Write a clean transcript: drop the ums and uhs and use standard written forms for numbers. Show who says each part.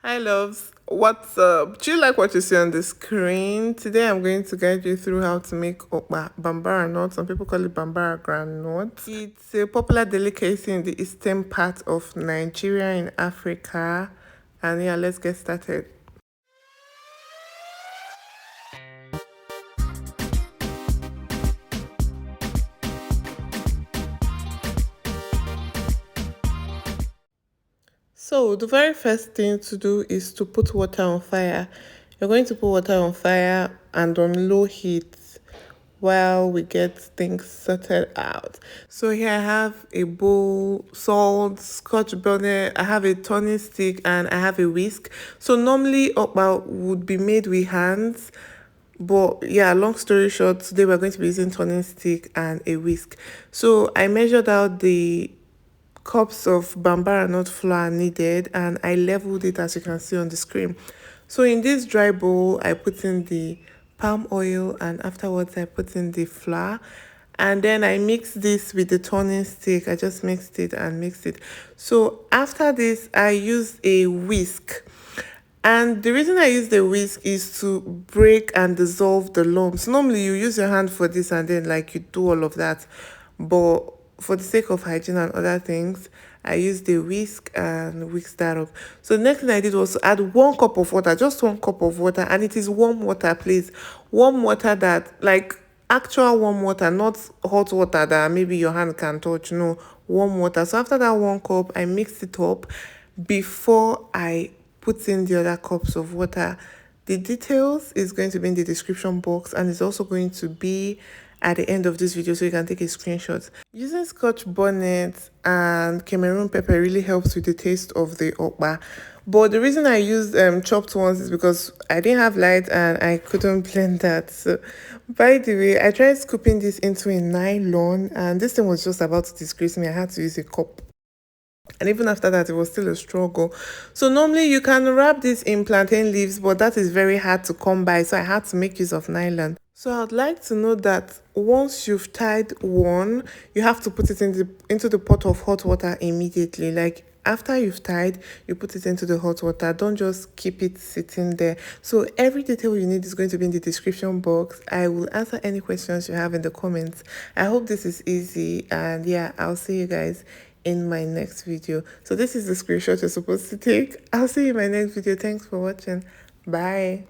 Speaker 1: Hi loves, what's up? Do you like what you see on the screen? Today I'm going to guide you through how to make Okpa, Bambara nut. Some people call it Bambara groundnut. It's a popular delicacy in the eastern part of Nigeria in Africa. And yeah, let's get started. So the very first thing to do is to put water on fire. You're going to put water on fire and on low heat while we get things sorted out. So here I have a bowl, salt, scotch bonnet, I have a turning stick, and I have a whisk. So normally okpa would be made with hands, but yeah, long story short, today we're going to be using turning stick and a whisk. So I measured out the cups of Bambara nut flour needed, and I leveled it as you can see on the screen. So in this dry bowl, I put in the palm oil, and afterwards I put in the flour, and then I mixed this with the turning stick. I just mixed it and mixed it. So after this, I used a whisk. And the reason I use the whisk is to break and dissolve the lumps. Normally, you use your hand for this and then, like, you do all of that. But for the sake of hygiene and other things, I used the whisk and whisk that up. So the next thing I did was to add 1 cup of water, just 1 cup of water. And it is warm water, please. Warm water that, like, actual warm water, not hot water that maybe your hand can touch. No, warm water. So after that 1 cup, I mixed it up before I put in the other cups of water. The details is going to be in the description box, and it's also going to be at the end of this video so you can take a screenshot. Using scotch bonnet and Cameroon pepper really helps with the taste of the okpa. But the reason I used chopped ones is because I didn't have light and I couldn't blend that. So, by the way, I tried scooping this into a nylon, and this thing was just about to disgrace me. I had to use a cup. And even after that, it was still a struggle. So normally you can wrap this in plantain leaves, but that is very hard to come by. So I had to make use of nylon. So I'd like to know that once you've tied one, you have to put it into the pot of hot water immediately. Like after you've tied, you put it into the hot water. Don't just keep it sitting there. So every detail you need is going to be in the description box. I will answer any questions you have in the comments. I hope this is easy, and yeah, I'll see you guys in my next video. So this is the screenshot you're supposed to take. I'll see you in my next video. Thanks for watching. Bye.